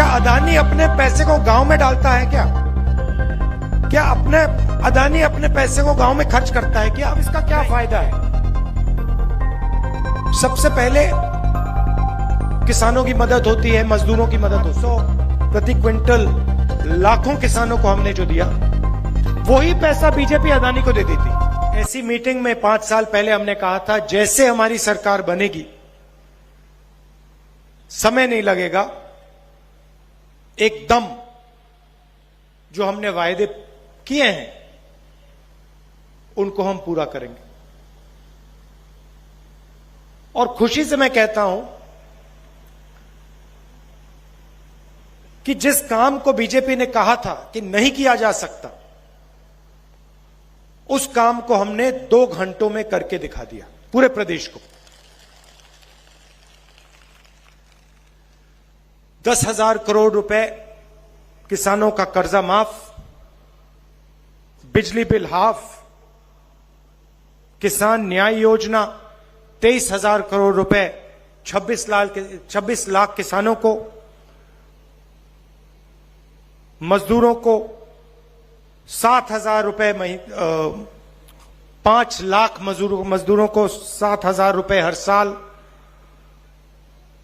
क्या अदानी अपने पैसे को गांव में डालता है क्या? क्या अदानी अपने पैसे को गांव में खर्च करता है क्या? अब इसका क्या फायदा है? सबसे पहले किसानों की मदद होती है, मजदूरों की मदद होती है। प्रति क्विंटल लाखों किसानों को हमने जो दिया, वही पैसा बीजेपी अदानी को दे देती। ऐसी मीटिंग में 5 साल पहले हमने कहा था, जैसे हमारी सरकार बनेगी, समय नहीं लगेगा, एकदम जो हमने वायदे किए हैं उनको हम पूरा करेंगे। और खुशी से मैं कहता हूं कि जिस काम को बीजेपी ने कहा था कि नहीं किया जा सकता, उस काम को हमने 2 घंटों में करके दिखा दिया पूरे प्रदेश को। 10,000 करोड़ रुपए किसानों का कर्जा माफ, बिजली बिल हाफ, किसान न्याय योजना 23,000 करोड़ रुपए 26 लाख किसानों को, मजदूरों को 7,000 रुपए, 5 लाख मजदूरों को 7,000 रुपए हर साल,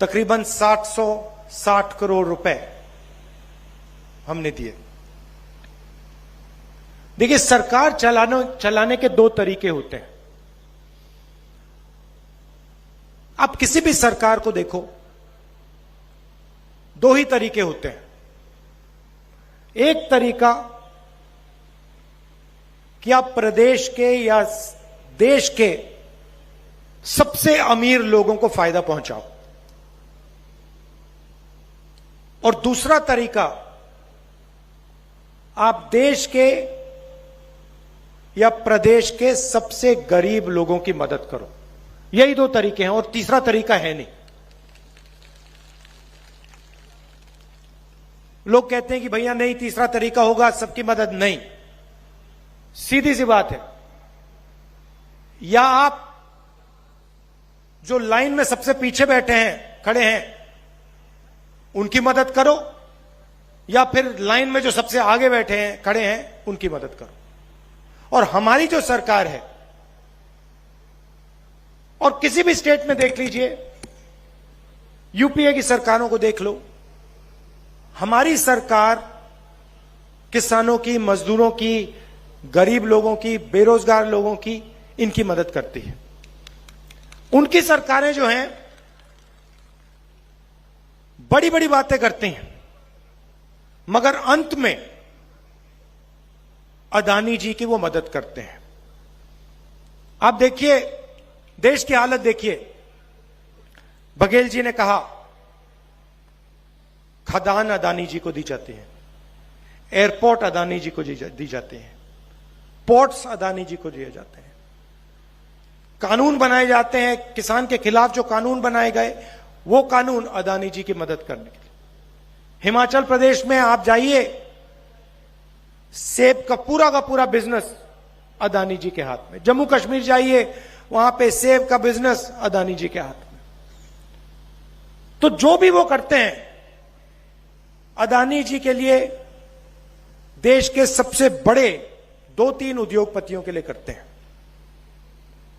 तकरीबन 760 करोड़ रुपए हमने दिए। देखिए, सरकार चलाने के 2 तरीके होते हैं। आप किसी भी सरकार को देखो, 2 ही तरीके होते हैं। एक तरीका कि आप प्रदेश के या देश के सबसे अमीर लोगों को फायदा पहुंचाओ, और दूसरा तरीका आप देश के या प्रदेश के सबसे गरीब लोगों की मदद करो। यही 2 तरीके हैं, और तीसरा तरीका है नहीं। लोग कहते हैं कि भैया नहीं, तीसरा तरीका होगा सबकी मदद। नहीं, सीधी सी बात है, या आप जो लाइन में सबसे पीछे बैठे हैं, खड़े हैं, उनकी मदद करो, या फिर लाइन में जो सबसे आगे बैठे हैं, खड़े हैं, उनकी मदद करो। और हमारी जो सरकार है, और किसी भी स्टेट में देख लीजिए, यूपीए की सरकारों को देख लो, हमारी सरकार किसानों की, मजदूरों की, गरीब लोगों की, बेरोजगार लोगों की, इनकी मदद करती है। उनकी सरकारें जो हैं बड़ी बड़ी बातें करती हैं, मगर अंत में अदानी जी की वो मदद करते हैं। आप देखिए, देश की हालत देखिए। बघेल जी ने कहा खदान अदानी जी को दी जाती है, एयरपोर्ट अदानी जी को दी जाती है, पोर्ट्स अदानी जी को दिए जाते हैं, कानून बनाए जाते हैं। किसान के खिलाफ जो कानून बनाए गए, वो कानून अदानी जी की मदद करने के लिए। हिमाचल प्रदेश में आप जाइए, सेब का पूरा बिजनेस अदानी जी के हाथ में। जम्मू कश्मीर जाइए, वहां पे सेब का बिजनेस अदानी जी के हाथ में। तो जो भी वो करते हैं, अदानी जी के लिए, देश के सबसे बड़े 2-3 उद्योगपतियों के लिए करते हैं।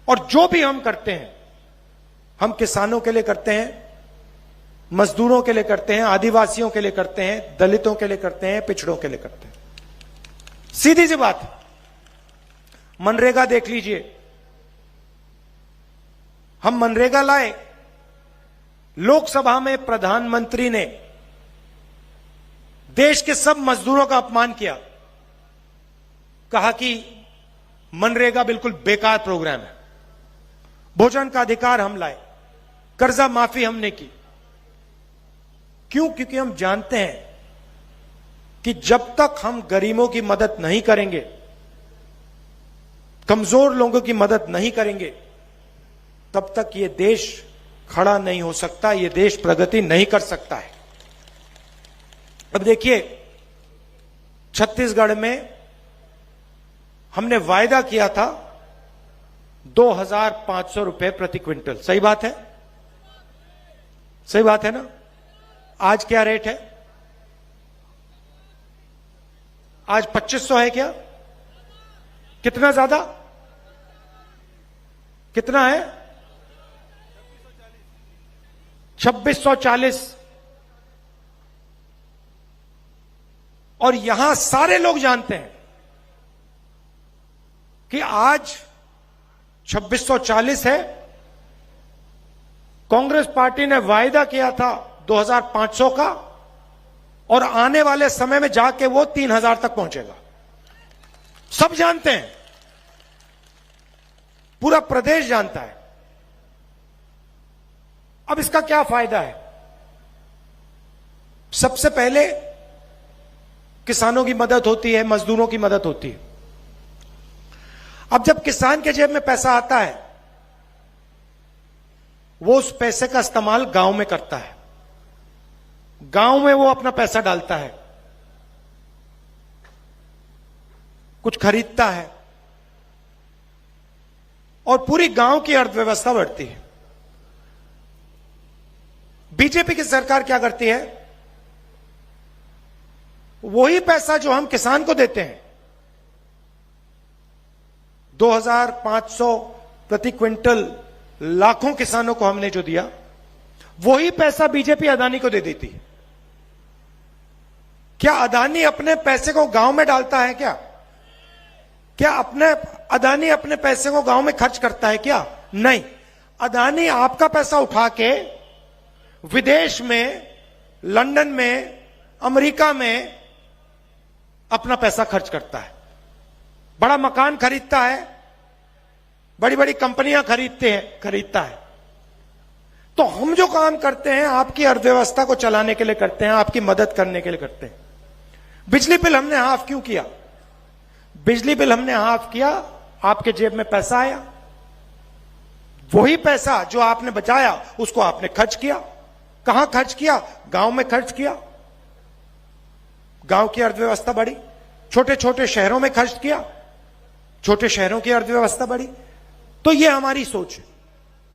और जो भी हम करते हैं, हम किसानों के लिए करते हैं, मजदूरों के लिए करते हैं, आदिवासियों के लिए करते हैं, दलितों के लिए करते हैं, पिछड़ों के लिए करते हैं। सीधी सी बात है। मनरेगा देख लीजिए, हम मनरेगा लाए, लोकसभा में प्रधानमंत्री ने देश के सब मजदूरों का अपमान किया, कहा कि मनरेगा बिल्कुल बेकार प्रोग्राम है। भोजन का अधिकार हम लाए, कर्जा माफी हमने की। क्यों? क्योंकि हम जानते हैं कि जब तक हम गरीबों की मदद नहीं करेंगे, कमजोर लोगों की मदद नहीं करेंगे, तब तक ये देश खड़ा नहीं हो सकता, ये देश प्रगति नहीं कर सकता है। अब देखिए, छत्तीसगढ़ में हमने वायदा किया था 2,500 रुपए प्रति क्विंटल। सही बात है? सही बात है ना? आज क्या रेट है? आज 2500 है क्या? कितना ज्यादा? कितना है? 2640। और यहां सारे लोग जानते हैं कि आज 2640 है। कांग्रेस पार्टी ने वायदा किया था 2500 का, और आने वाले समय में जाके वो 3000 तक पहुंचेगा। सब जानते हैं, पूरा प्रदेश जानता है। अब इसका क्या फायदा है? सबसे पहले किसानों की मदद होती है, मजदूरों की मदद होती है। अब जब किसान के जेब में पैसा आता है, वो उस पैसे का इस्तेमाल गांव में करता है, गांव में वो अपना पैसा डालता है, कुछ खरीदता है, और पूरी गांव की अर्थव्यवस्था बढ़ती है। बीजेपी की सरकार क्या करती है? वही पैसा जो हम किसान को देते हैं, 2500 प्रति क्विंटल लाखों किसानों को हमने जो दिया, वही पैसा बीजेपी अदानी को दे देती है। क्या अदानी अपने पैसे को गांव में डालता है क्या? क्या अदानी अपने पैसे को गांव में खर्च करता है क्या? नहीं। अदानी आपका पैसा उठा के विदेश में, लंदन में, अमेरिका में अपना पैसा खर्च करता है, बड़ा मकान खरीदता है, बड़ी बड़ी कंपनियां खरीदता है। तो हम जो काम करते हैं आपकी अर्थव्यवस्था को चलाने के लिए करते हैं, आपकी मदद करने के लिए करते हैं। बिजली बिल हमने हाफ क्यों किया? बिजली बिल हमने हाफ किया, आपके जेब में पैसा आया, वही पैसा जो आपने बचाया उसको आपने खर्च किया। कहां खर्च किया? गांव में खर्च किया, गांव की अर्थव्यवस्था बढ़ी। छोटे छोटे शहरों में खर्च किया, छोटे शहरों की अर्थव्यवस्था बढ़ी। तो ये हमारी सोच है।